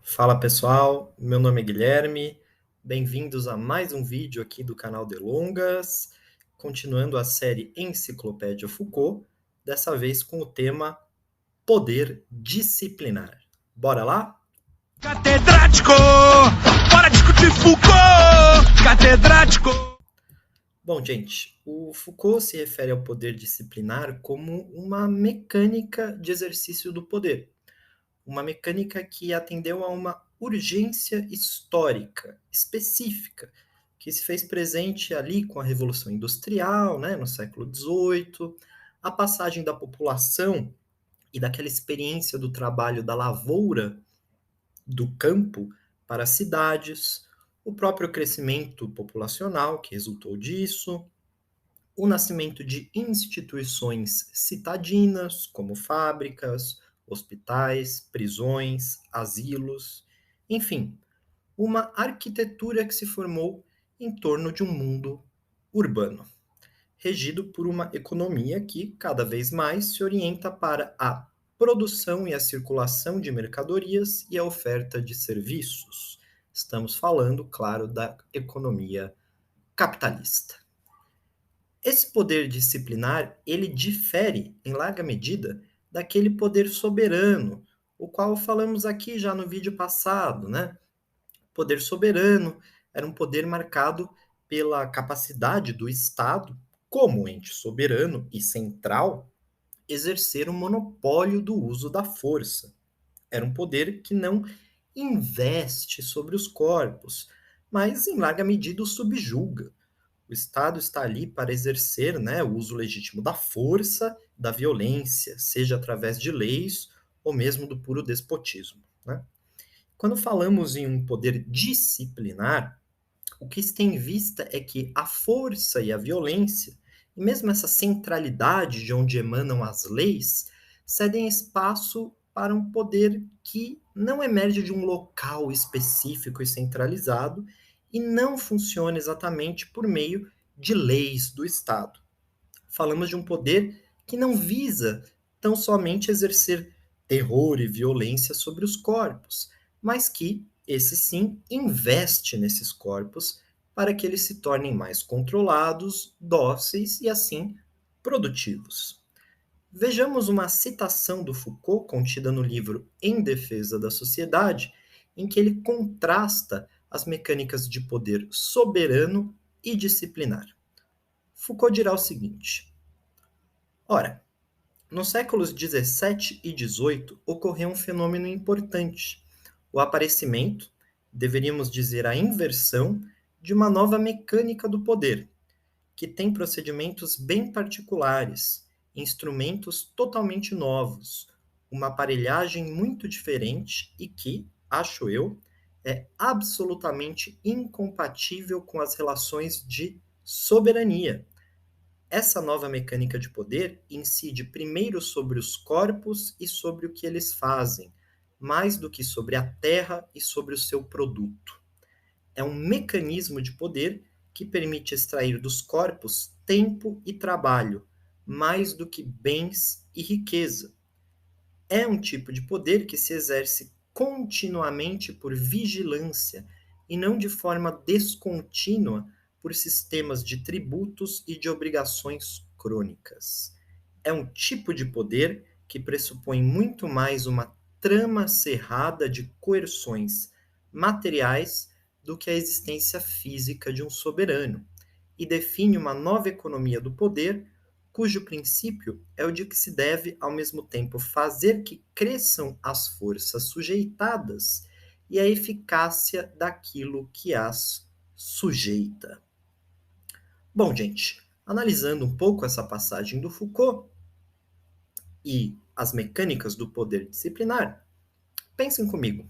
Fala pessoal, meu nome é Guilherme, bem-vindos a mais um vídeo aqui do canal Delongas, continuando a série Enciclopédia Foucault, dessa vez com o tema Poder Disciplinar. Bora lá? Catedrático! Bora discutir Foucault! Catedrático! Bom, gente, o Foucault se refere ao poder disciplinar como uma mecânica de exercício do poder. Uma mecânica que atendeu a uma urgência histórica específica, que se fez presente ali com a Revolução Industrial, né, no século XVIII, a passagem da população e daquela experiência do trabalho da lavoura do campo para as cidades, o próprio crescimento populacional que resultou disso, o nascimento de instituições citadinas, como fábricas, hospitais, prisões, asilos, enfim, uma arquitetura que se formou em torno de um mundo urbano, regido por uma economia que cada vez mais se orienta para a produção e a circulação de mercadorias e a oferta de serviços. Estamos falando, claro, da economia capitalista. Esse poder disciplinar, ele difere, em larga medida, daquele poder soberano, o qual falamos aqui já no vídeo passado, né? Poder soberano era um poder marcado pela capacidade do Estado, como ente soberano e central, exercer o monopólio do uso da força. Era um poder que não investe sobre os corpos, mas em larga medida o subjuga. O Estado está ali para exercer, né, o uso legítimo da força, da violência, seja através de leis ou mesmo do puro despotismo, né? Quando falamos em um poder disciplinar, o que se tem em vista é que a força e a violência, e mesmo essa centralidade de onde emanam as leis, cedem espaço para um poder que não emerge de um local específico e centralizado e não funciona exatamente por meio de leis do Estado. Falamos de um poder que não visa tão somente exercer terror e violência sobre os corpos, mas que, esse sim, investe nesses corpos para que eles se tornem mais controlados, dóceis e, assim, produtivos. Vejamos uma citação do Foucault contida no livro Em Defesa da Sociedade, em que ele contrasta as mecânicas de poder soberano e disciplinar. Foucault dirá o seguinte: ora, nos séculos 17 e 18 ocorreu um fenômeno importante, o aparecimento, deveríamos dizer a inversão, de uma nova mecânica do poder, que tem procedimentos bem particulares, instrumentos totalmente novos, uma aparelhagem muito diferente e que, acho eu, é absolutamente incompatível com as relações de soberania. Essa nova mecânica de poder incide primeiro sobre os corpos e sobre o que eles fazem, mais do que sobre a terra e sobre o seu produto. É um mecanismo de poder que permite extrair dos corpos tempo e trabalho, mais do que bens e riqueza. É um tipo de poder que se exerce continuamente por vigilância e não de forma descontínua por sistemas de tributos e de obrigações crônicas. É um tipo de poder que pressupõe muito mais uma trama cerrada de coerções materiais do que a existência física de um soberano, e define uma nova economia do poder cujo princípio é o de que se deve, ao mesmo tempo, fazer que cresçam as forças sujeitadas e a eficácia daquilo que as sujeita. Bom, gente, analisando um pouco essa passagem do Foucault e as mecânicas do poder disciplinar, pensem comigo.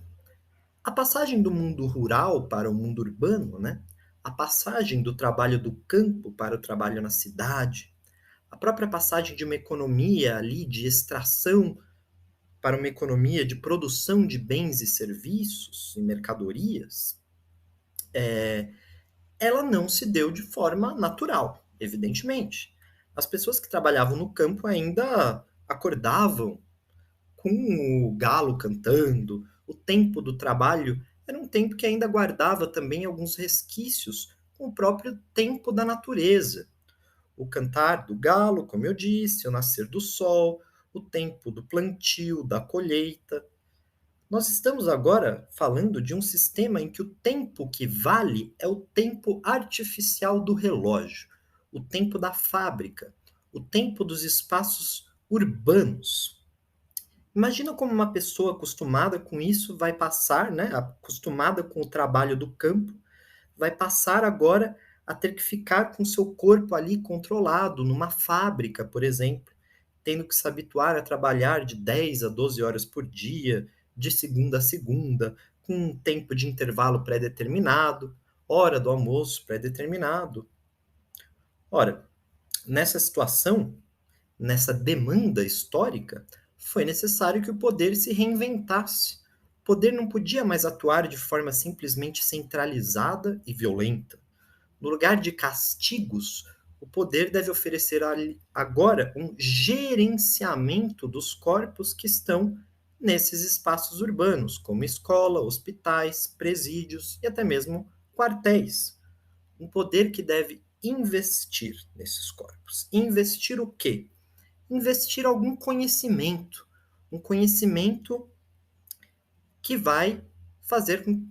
A passagem do mundo rural para o mundo urbano, né? A passagem do trabalho do campo para o trabalho na cidade, a própria passagem de uma economia ali de extração para uma economia de produção de bens e serviços e mercadorias, ela não se deu de forma natural, evidentemente. As pessoas que trabalhavam no campo ainda acordavam com o galo cantando, o tempo do trabalho era um tempo que ainda guardava também alguns resquícios com o próprio tempo da natureza. O cantar do galo, como eu disse, o nascer do sol, o tempo do plantio, da colheita. Nós estamos agora falando de um sistema em que o tempo que vale é o tempo artificial do relógio, o tempo da fábrica, o tempo dos espaços urbanos. Imagina como uma pessoa acostumada com isso vai passar, né, acostumada com o trabalho do campo, vai passar agora a ter que ficar com seu corpo ali controlado numa fábrica, por exemplo, tendo que se habituar a trabalhar de 10 a 12 horas por dia, de segunda a segunda, com um tempo de intervalo pré-determinado, hora do almoço pré-determinado. Ora, nessa situação, nessa demanda histórica, foi necessário que o poder se reinventasse. O poder não podia mais atuar de forma simplesmente centralizada e violenta. No lugar de castigos, o poder deve oferecer agora um gerenciamento dos corpos que estão nesses espaços urbanos, como escola, hospitais, presídios e até mesmo quartéis. Um poder que deve investir nesses corpos. Investir o quê? Investir algum conhecimento, um conhecimento que vai fazer com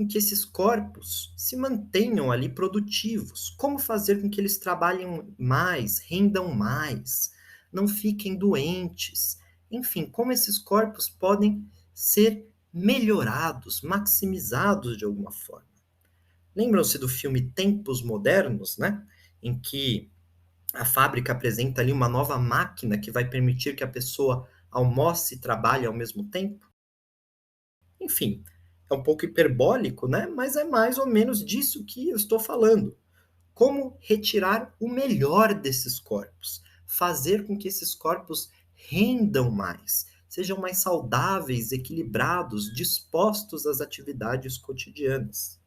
que esses corpos se mantenham ali produtivos. Como fazer com que eles trabalhem mais, rendam mais, não fiquem doentes. Enfim, como esses corpos podem ser melhorados, maximizados de alguma forma. Lembram-se do filme Tempos Modernos, né? Em que a fábrica apresenta ali uma nova máquina que vai permitir que a pessoa almoce e trabalhe ao mesmo tempo? Enfim, é um pouco hiperbólico, né? Mas é mais ou menos disso que eu estou falando. Como retirar o melhor desses corpos, fazer com que esses corpos rendam mais, sejam mais saudáveis, equilibrados, dispostos às atividades cotidianas.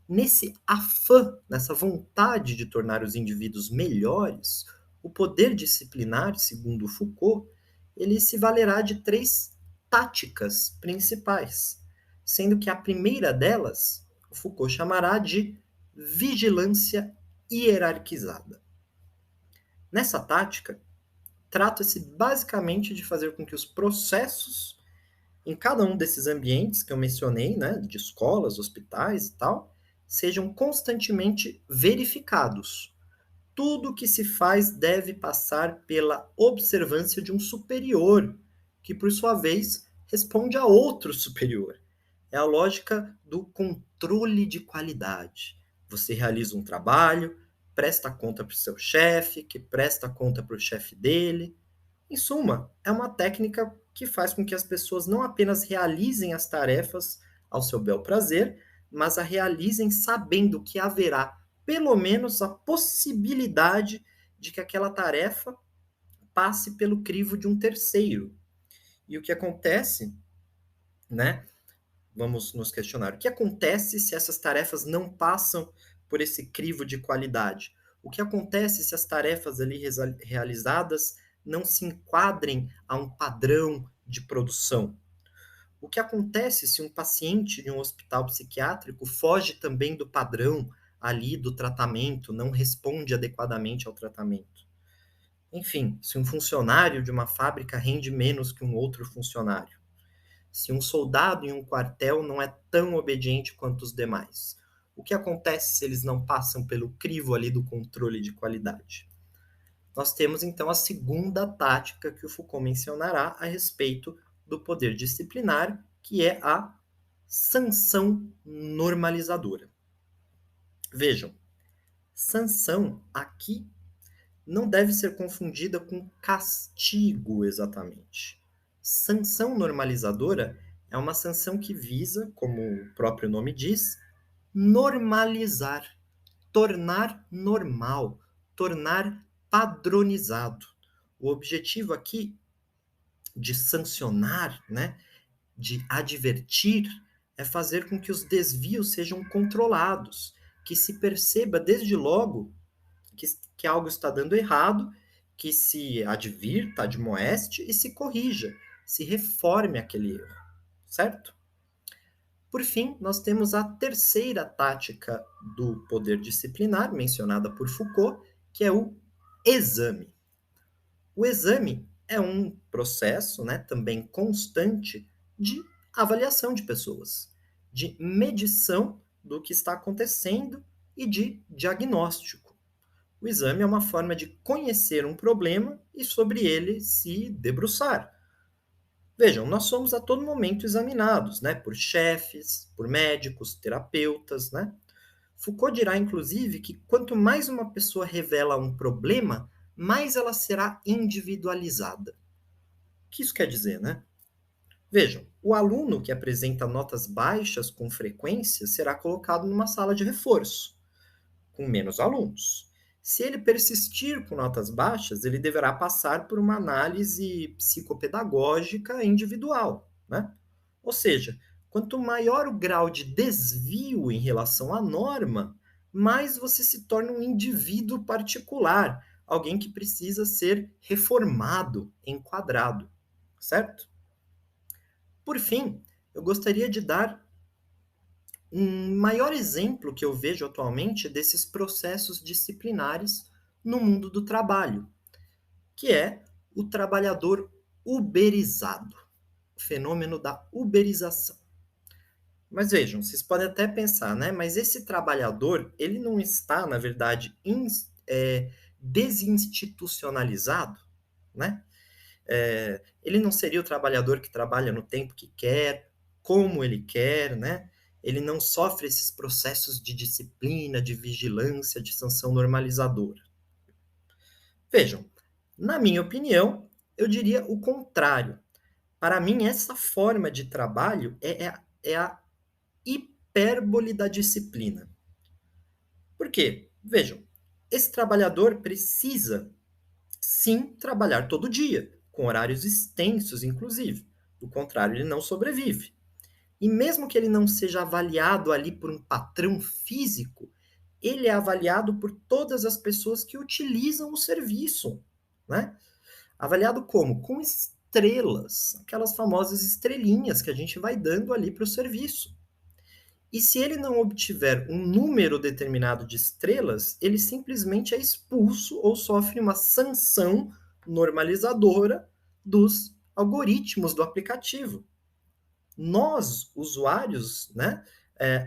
Nesse afã, nessa vontade de tornar os indivíduos melhores, o poder disciplinar, segundo Foucault, ele se valerá de três táticas principais, sendo que a primeira delas, o Foucault chamará de vigilância hierarquizada. Nessa tática, trata-se basicamente de fazer com que os processos em cada um desses ambientes que eu mencionei, né, de escolas, hospitais e tal, sejam constantemente verificados. Tudo que se faz deve passar pela observância de um superior, que por sua vez responde a outro superior. É a lógica do controle de qualidade. Você realiza um trabalho, presta conta para o seu chefe, que presta conta para o chefe dele. Em suma, é uma técnica que faz com que as pessoas não apenas realizem as tarefas ao seu bel prazer, mas a realizem sabendo que haverá pelo menos a possibilidade de que aquela tarefa passe pelo crivo de um terceiro. E o que acontece, né? Vamos nos questionar. O que acontece se essas tarefas não passam por esse crivo de qualidade? O que acontece se as tarefas ali realizadas não se enquadrem a um padrão de produção? O que acontece se um paciente de um hospital psiquiátrico foge também do padrão ali do tratamento, não responde adequadamente ao tratamento? Enfim, se um funcionário de uma fábrica rende menos que um outro funcionário? Se um soldado em um quartel não é tão obediente quanto os demais? O que acontece se eles não passam pelo crivo ali do controle de qualidade? Nós temos então a segunda tática que o Foucault mencionará a respeito do poder disciplinar, que é a sanção normalizadora. Vejam, sanção aqui não deve ser confundida com castigo exatamente. Sanção normalizadora é uma sanção que visa, como o próprio nome diz, normalizar, tornar normal, tornar padronizado. O objetivo aqui de sancionar, né, de advertir, é fazer com que os desvios sejam controlados, que se perceba desde logo que algo está dando errado, que se advirta, admoeste e se corrija, se reforme aquele erro, certo? Por fim, nós temos a terceira tática do poder disciplinar, mencionada por Foucault, que é o exame. O exame é um processo, né, também constante, de avaliação de pessoas, de medição do que está acontecendo e de diagnóstico. O exame é uma forma de conhecer um problema e sobre ele se debruçar. Vejam, nós somos a todo momento examinados, né, por chefes, por médicos, terapeutas, né? Foucault dirá, inclusive, que quanto mais uma pessoa revela um problema, mais ela será individualizada. O que isso quer dizer, né? Vejam, o aluno que apresenta notas baixas com frequência será colocado numa sala de reforço, com menos alunos. Se ele persistir com notas baixas, ele deverá passar por uma análise psicopedagógica individual, né? Ou seja, quanto maior o grau de desvio em relação à norma, mais você se torna um indivíduo particular, alguém que precisa ser reformado, enquadrado, certo? Por fim, eu gostaria de dar um maior exemplo que eu vejo atualmente desses processos disciplinares no mundo do trabalho, que é o trabalhador uberizado, o fenômeno da uberização. Mas vejam, vocês podem até pensar, né? Mas esse trabalhador, ele não está, na verdade, desinstitucionalizado, né? Ele não seria o trabalhador que trabalha no tempo que quer, como ele quer, né? Ele não sofre esses processos de disciplina, de vigilância, de sanção normalizadora. Vejam, na minha opinião, eu diria o contrário. Para mim, essa forma de trabalho é a hipérbole da disciplina. Por quê? Vejam, esse trabalhador precisa, sim, trabalhar todo dia, com horários extensos, inclusive. Do contrário, ele não sobrevive. E mesmo que ele não seja avaliado ali por um patrão físico, ele é avaliado por todas as pessoas que utilizam o serviço, né? Avaliado como? Com estrelas, aquelas famosas estrelinhas que a gente vai dando ali para o serviço. E se ele não obtiver um número determinado de estrelas, ele simplesmente é expulso ou sofre uma sanção normalizadora dos algoritmos do aplicativo. Nós, usuários, né,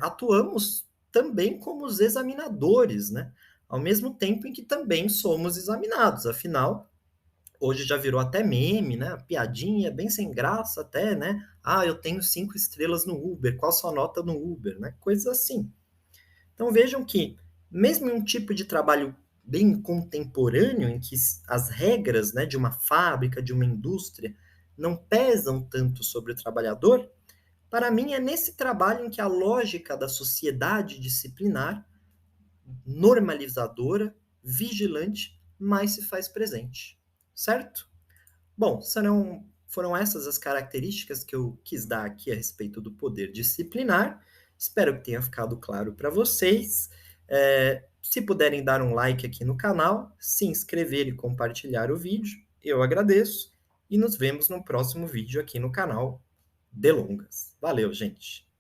atuamos também como os examinadores, né, ao mesmo tempo em que também somos examinados. Afinal, hoje já virou até meme, né? Piadinha, bem sem graça até, né? Ah, eu tenho 5 estrelas no Uber, qual sua nota no Uber, né? Coisas assim. Então vejam que, mesmo em um tipo de trabalho bem contemporâneo, em que as regras, né, de uma fábrica, de uma indústria, não pesam tanto sobre o trabalhador, para mim é nesse trabalho em que a lógica da sociedade disciplinar, normalizadora, vigilante, mais se faz presente. Certo? Bom, foram essas as características que eu quis dar aqui a respeito do poder disciplinar. Espero que tenha ficado claro para vocês. Se puderem dar um like aqui no canal, se inscrever e compartilhar o vídeo, eu agradeço. E nos vemos no próximo vídeo aqui no canal Delongas. Valeu, gente!